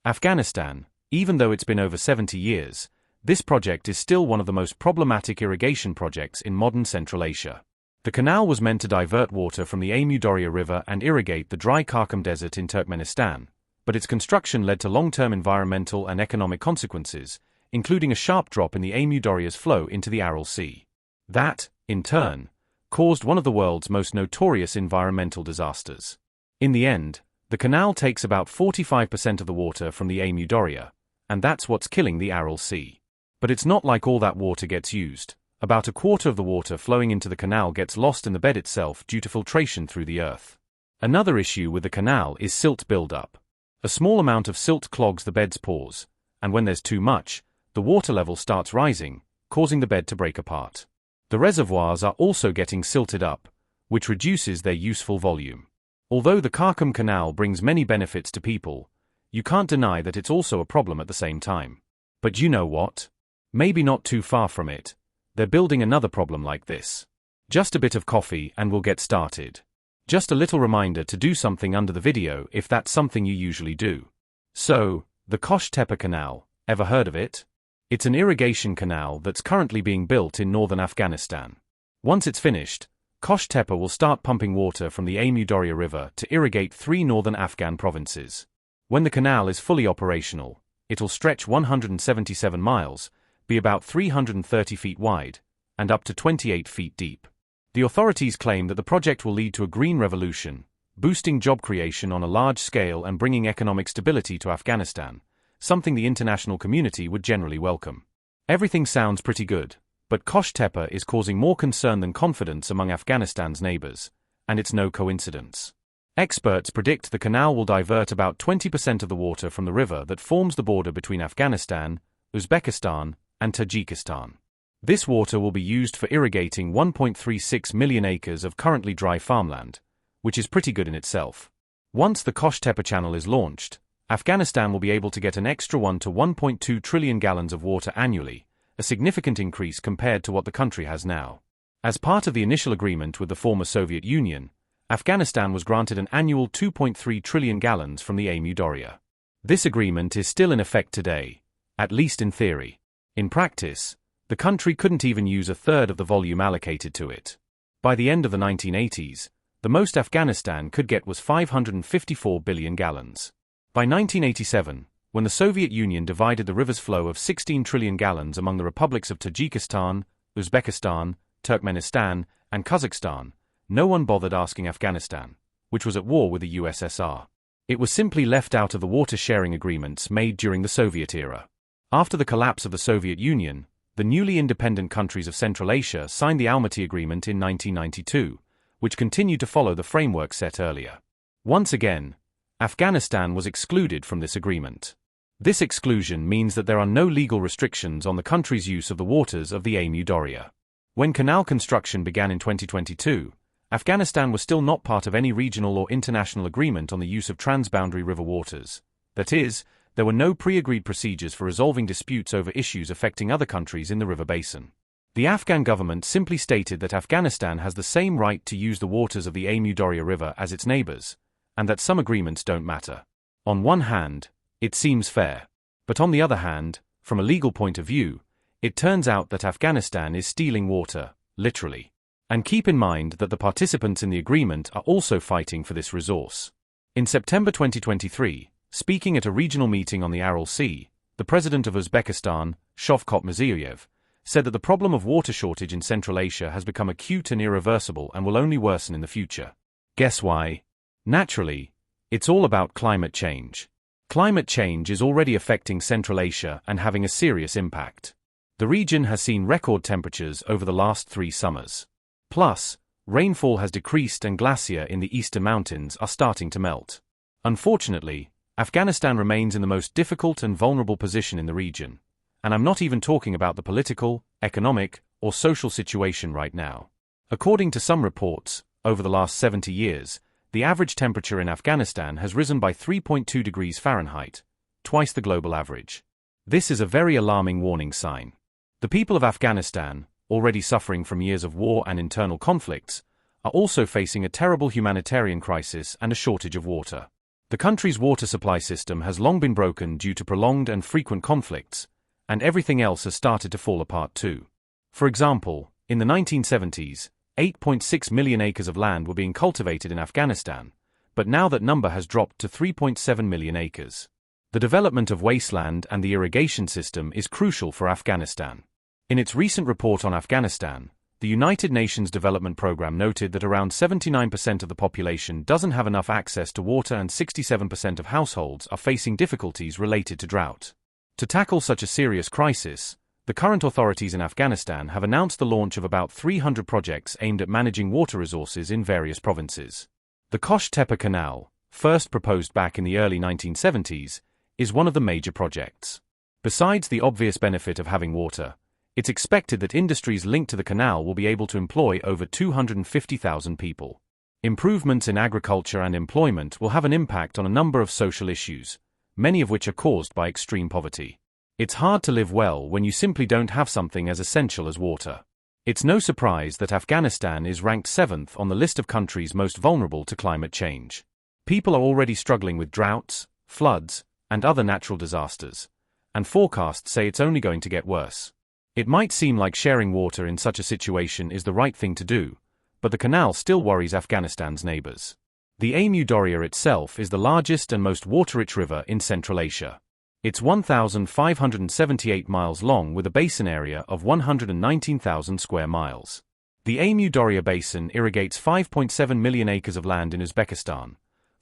Afghanistan, even though it's been over 70 years, this project is still one of the most problematic irrigation projects in modern Central Asia. The canal was meant to divert water from the Amu-Darya River and irrigate the dry Karakum Desert in Turkmenistan, but its construction led to long-term environmental and economic consequences, including a sharp drop in the Amu-Darya's flow into the Aral Sea. That, in turn, caused one of the world's most notorious environmental disasters. In the end, the canal takes about 45% of the water from the Amu-Darya, and that's what's killing the Aral Sea. But it's not like all that water gets used. About a quarter of the water flowing into the canal gets lost in the bed itself due to filtration through the earth. Another issue with the canal is silt buildup. A small amount of silt clogs the bed's pores, and when there's too much, the water level starts rising, causing the bed to break apart. The reservoirs are also getting silted up, which reduces their useful volume. Although the Karakum Canal brings many benefits to people, you can't deny that it's also a problem at the same time. But you know what? Maybe not too far from it. They're building another problem like this. Just a bit of coffee and we'll get started. Just a little reminder to do something under the video if that's something you usually do. So, the Kosh-Tepe Canal, ever heard of it? It's an irrigation canal that's currently being built in northern Afghanistan. Once it's finished, Kosh-Tepe will start pumping water from the Amu-Darya River to irrigate 3 northern Afghan provinces. When the canal is fully operational, it'll stretch 177 miles, be about 330 feet wide, and up to 28 feet deep. The authorities claim that the project will lead to a green revolution, boosting job creation on a large scale and bringing economic stability to Afghanistan, something the international community would generally welcome. Everything sounds pretty good, but Kosh-Tepe is causing more concern than confidence among Afghanistan's neighbors, and it's no coincidence. Experts predict the canal will divert about 20% of the water from the river that forms the border between Afghanistan, Uzbekistan, and Tajikistan. This water will be used for irrigating 1.36 million acres of currently dry farmland, which is pretty good in itself. Once the Kosh-Tepe channel is launched, Afghanistan will be able to get an extra 1 to 1.2 trillion gallons of water annually, a significant increase compared to what the country has now. As part of the initial agreement with the former Soviet Union, Afghanistan was granted an annual 2.3 trillion gallons from the Amu-Darya. This agreement is still in effect today, at least in theory. In practice, the country couldn't even use a third of the volume allocated to it. By the end of the 1980s, the most Afghanistan could get was 554 billion gallons. By 1987, when the Soviet Union divided the river's flow of 16 trillion gallons among the republics of Tajikistan, Uzbekistan, Turkmenistan, and Kazakhstan, no one bothered asking Afghanistan, which was at war with the USSR. It was simply left out of the water-sharing agreements made during the Soviet era. After the collapse of the Soviet Union, the newly independent countries of Central Asia signed the Almaty Agreement in 1992, which continued to follow the framework set earlier. Once again, Afghanistan was excluded from this agreement. This exclusion means that there are no legal restrictions on the country's use of the waters of the Amu-Darya. When canal construction began in 2022, Afghanistan was still not part of any regional or international agreement on the use of transboundary river waters. That is, there were no pre-agreed procedures for resolving disputes over issues affecting other countries in the river basin. The Afghan government simply stated that Afghanistan has the same right to use the waters of the Amu-Darya River as its neighbors, and that some agreements don't matter. On one hand, it seems fair. But on the other hand, from a legal point of view, it turns out that Afghanistan is stealing water, literally. And keep in mind that the participants in the agreement are also fighting for this resource. In September 2023, speaking at a regional meeting on the Aral Sea, the president of Uzbekistan, Shavkat Mirziyoyev, said that the problem of water shortage in Central Asia has become acute and irreversible and will only worsen in the future. Guess why? Naturally, it's all about climate change. Climate change is already affecting Central Asia and having a serious impact. The region has seen record temperatures over the last 3 summers. Plus, rainfall has decreased and glaciers in the eastern mountains are starting to melt. Unfortunately, Afghanistan remains in the most difficult and vulnerable position in the region, and I'm not even talking about the political, economic, or social situation right now. According to some reports, over the last 70 years, the average temperature in Afghanistan has risen by 3.2 degrees Fahrenheit, twice the global average. This is a very alarming warning sign. The people of Afghanistan, already suffering from years of war and internal conflicts, are also facing a terrible humanitarian crisis and a shortage of water. The country's water supply system has long been broken due to prolonged and frequent conflicts, and everything else has started to fall apart too. For example, in the 1970s, 8.6 million acres of land were being cultivated in Afghanistan, but now that number has dropped to 3.7 million acres. The development of wasteland and the irrigation system is crucial for Afghanistan. In its recent report on Afghanistan, the United Nations Development Programme noted that around 79% of the population doesn't have enough access to water and 67% of households are facing difficulties related to drought. To tackle such a serious crisis, the current authorities in Afghanistan have announced the launch of about 300 projects aimed at managing water resources in various provinces. The Kosh-Tepe Canal, first proposed back in the early 1970s, is one of the major projects. Besides the obvious benefit of having water, it's expected that industries linked to the canal will be able to employ over 250,000 people. Improvements in agriculture and employment will have an impact on a number of social issues, many of which are caused by extreme poverty. It's hard to live well when you simply don't have something as essential as water. It's no surprise that Afghanistan is ranked 7th on the list of countries most vulnerable to climate change. People are already struggling with droughts, floods, and other natural disasters, and forecasts say it's only going to get worse. It might seem like sharing water in such a situation is the right thing to do, but the canal still worries Afghanistan's neighbors. The Amu Darya itself is the largest and most water-rich river in Central Asia. It's 1,578 miles long with a basin area of 119,000 square miles. The Amu Darya Basin irrigates 5.7 million acres of land in Uzbekistan,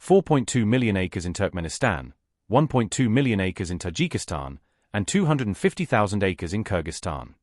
4.2 million acres in Turkmenistan, 1.2 million acres in Tajikistan, and 250,000 acres in Kyrgyzstan.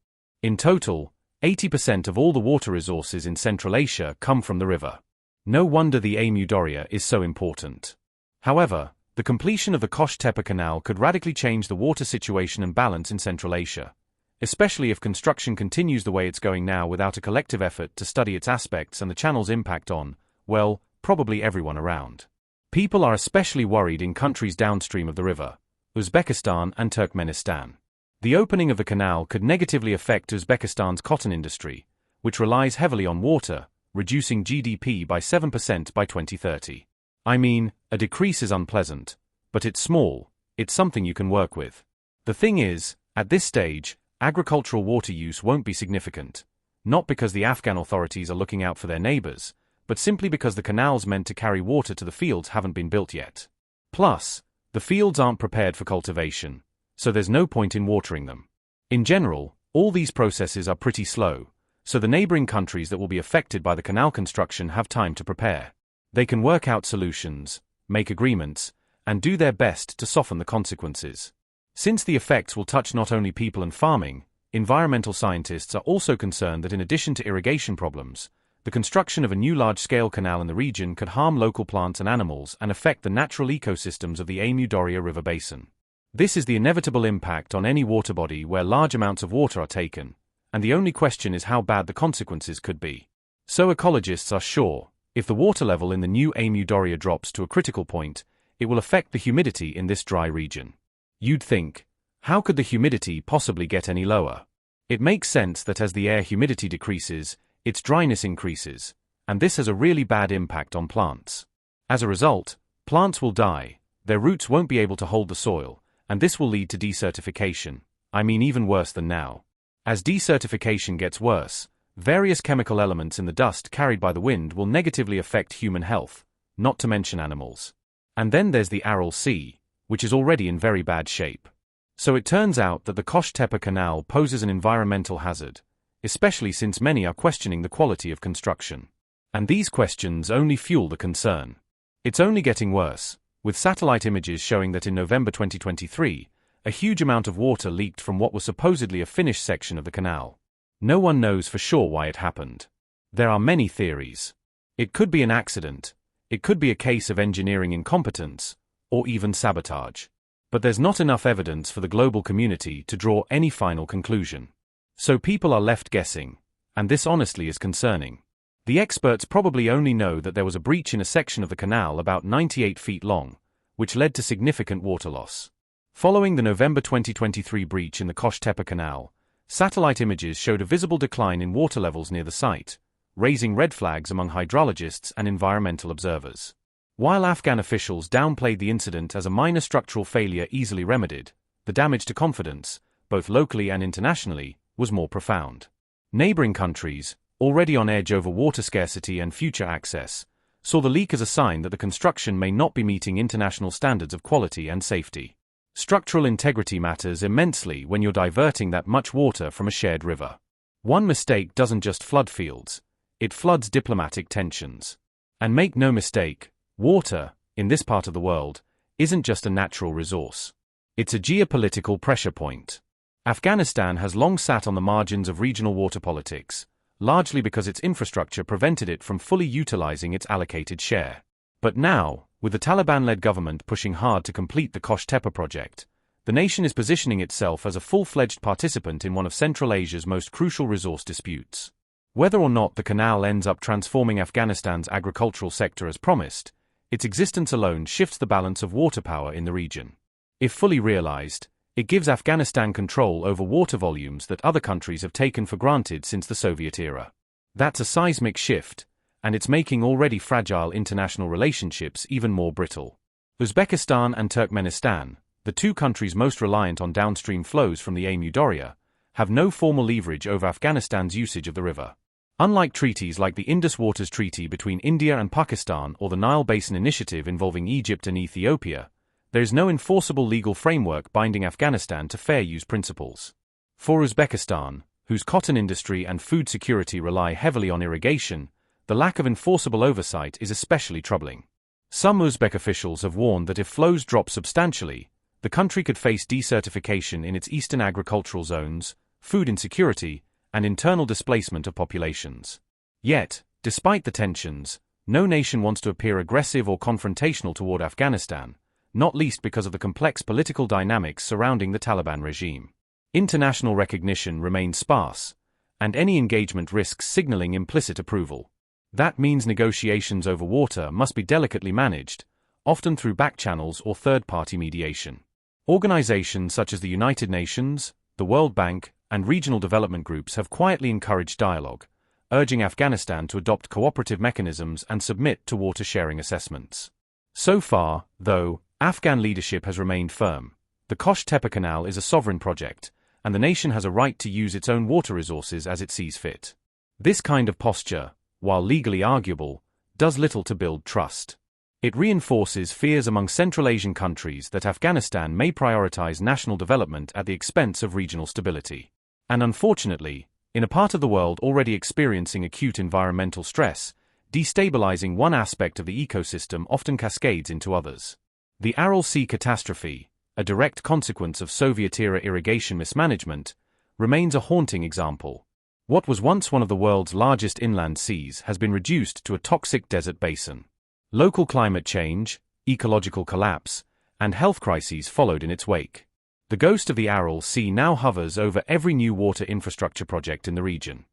In total, 80% of all the water resources in Central Asia come from the river. No wonder the Amu Darya is so important. However, the completion of the Kosh-Tepe Canal could radically change the water situation and balance in Central Asia, especially if construction continues the way it's going now without a collective effort to study its aspects and the channel's impact on, well, probably everyone around. People are especially worried in countries downstream of the river, Uzbekistan and Turkmenistan. The opening of the canal could negatively affect Uzbekistan's cotton industry, which relies heavily on water, reducing GDP by 7% by 2030. I mean, a decrease is unpleasant, but it's small, it's something you can work with. The thing is, at this stage, agricultural water use won't be significant, not because the Afghan authorities are looking out for their neighbors, but simply because the canals meant to carry water to the fields haven't been built yet. Plus, the fields aren't prepared for cultivation, so there's no point in watering them. In general, all these processes are pretty slow, so the neighboring countries that will be affected by the canal construction have time to prepare. They can work out solutions, make agreements, and do their best to soften the consequences. Since the effects will touch not only people and farming, environmental scientists are also concerned that in addition to irrigation problems, the construction of a new large-scale canal in the region could harm local plants and animals and affect the natural ecosystems of the Amu Darya River basin. This is the inevitable impact on any water body where large amounts of water are taken, and the only question is how bad the consequences could be. So ecologists are sure, if the water level in the new Amu Darya drops to a critical point, it will affect the humidity in this dry region. You'd think, how could the humidity possibly get any lower? It makes sense that as the air humidity decreases, its dryness increases, and this has a really bad impact on plants. As a result, plants will die, their roots won't be able to hold the soil, and this will lead to desertification, I mean even worse than now. As desertification gets worse, various chemical elements in the dust carried by the wind will negatively affect human health, not to mention animals. And then there's the Aral Sea, which is already in very bad shape. So it turns out that the Kosh-Tepe Canal poses an environmental hazard, especially since many are questioning the quality of construction. And these questions only fuel the concern. It's only getting worse, with satellite images showing that in November 2023, a huge amount of water leaked from what was supposedly a finished section of the canal. No one knows for sure why it happened. There are many theories. It could be an accident, it could be a case of engineering incompetence, or even sabotage. But there's not enough evidence for the global community to draw any final conclusion. So people are left guessing, and this honestly is concerning. The experts probably only know that there was a breach in a section of the canal about 98 feet long, which led to significant water loss. Following the November 2023 breach in the Kosh-Tepe Canal, satellite images showed a visible decline in water levels near the site, raising red flags among hydrologists and environmental observers. While Afghan officials downplayed the incident as a minor structural failure easily remedied, the damage to confidence, both locally and internationally, was more profound. Neighboring countries, already on edge over water scarcity and future access, saw the leak as a sign that the construction may not be meeting international standards of quality and safety. Structural integrity matters immensely when you're diverting that much water from a shared river. One mistake doesn't just flood fields, it floods diplomatic tensions. And make no mistake, water, in this part of the world, isn't just a natural resource. It's a geopolitical pressure point. Afghanistan has long sat on the margins of regional water politics, largely because its infrastructure prevented it from fully utilizing its allocated share. But now, with the Taliban-led government pushing hard to complete the Kosh-Tepe project, the nation is positioning itself as a full-fledged participant in one of Central Asia's most crucial resource disputes. Whether or not the canal ends up transforming Afghanistan's agricultural sector as promised, its existence alone shifts the balance of water power in the region. If fully realized, it gives Afghanistan control over water volumes that other countries have taken for granted since the Soviet era. That's a seismic shift, and it's making already fragile international relationships even more brittle. Uzbekistan and Turkmenistan, the two countries most reliant on downstream flows from the Amu Darya, have no formal leverage over Afghanistan's usage of the river. Unlike treaties like the Indus Waters Treaty between India and Pakistan or the Nile Basin Initiative involving Egypt and Ethiopia, there is no enforceable legal framework binding Afghanistan to fair use principles. For Uzbekistan, whose cotton industry and food security rely heavily on irrigation, the lack of enforceable oversight is especially troubling. Some Uzbek officials have warned that if flows drop substantially, the country could face desertification in its eastern agricultural zones, food insecurity, and internal displacement of populations. Yet, despite the tensions, no nation wants to appear aggressive or confrontational toward Afghanistan, not least because of the complex political dynamics surrounding the Taliban regime. International recognition remains sparse, and any engagement risks signaling implicit approval. That means negotiations over water must be delicately managed, often through back channels or third-party mediation. Organizations such as the United Nations, the World Bank, and regional development groups have quietly encouraged dialogue, urging Afghanistan to adopt cooperative mechanisms and submit to water-sharing assessments. So far, though, Afghan leadership has remained firm. The Kosh-Tepe Canal is a sovereign project, and the nation has a right to use its own water resources as it sees fit. This kind of posture, while legally arguable, does little to build trust. It reinforces fears among Central Asian countries that Afghanistan may prioritize national development at the expense of regional stability. And unfortunately, in a part of the world already experiencing acute environmental stress, destabilizing one aspect of the ecosystem often cascades into others. The Aral Sea catastrophe, a direct consequence of Soviet-era irrigation mismanagement, remains a haunting example. What was once one of the world's largest inland seas has been reduced to a toxic desert basin. Local climate change, ecological collapse, and health crises followed in its wake. The ghost of the Aral Sea now hovers over every new water infrastructure project in the region.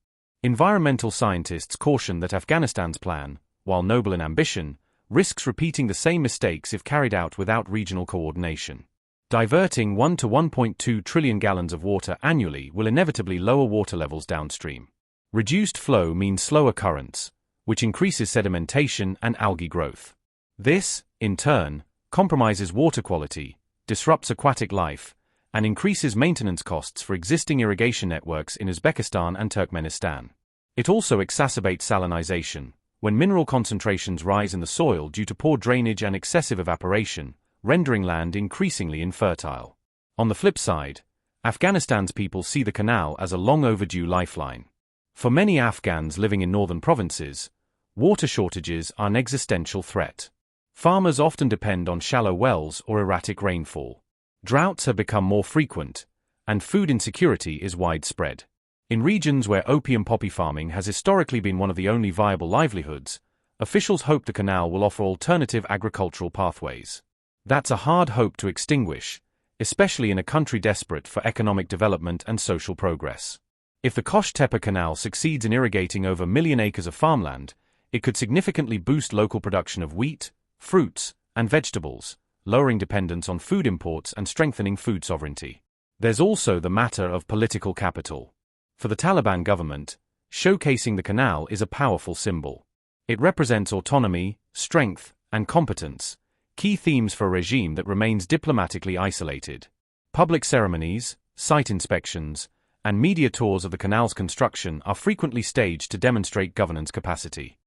Environmental scientists caution that Afghanistan's plan, while noble in ambition, risks repeating the same mistakes if carried out without regional coordination. Diverting 1 to 1.2 trillion gallons of water annually will inevitably lower water levels downstream. Reduced flow means slower currents, which increases sedimentation and algae growth. This, in turn, compromises water quality, disrupts aquatic life, and increases maintenance costs for existing irrigation networks in Uzbekistan and Turkmenistan. It also exacerbates salinization, when mineral concentrations rise in the soil due to poor drainage and excessive evaporation, rendering land increasingly infertile. On the flip side, Afghanistan's people see the canal as a long overdue lifeline. For many Afghans living in northern provinces, water shortages are an existential threat. Farmers often depend on shallow wells or erratic rainfall. Droughts have become more frequent, and food insecurity is widespread. In regions where opium poppy farming has historically been one of the only viable livelihoods, officials hope the canal will offer alternative agricultural pathways. That's a hard hope to extinguish, especially in a country desperate for economic development and social progress. If the Kosh-Tepe Canal succeeds in irrigating over a million acres of farmland, it could significantly boost local production of wheat, fruits, and vegetables, lowering dependence on food imports and strengthening food sovereignty. There's also the matter of political capital. For the Taliban government, showcasing the canal is a powerful symbol. It represents autonomy, strength, and competence, key themes for a regime that remains diplomatically isolated. Public ceremonies, site inspections, and media tours of the canal's construction are frequently staged to demonstrate governance capacity.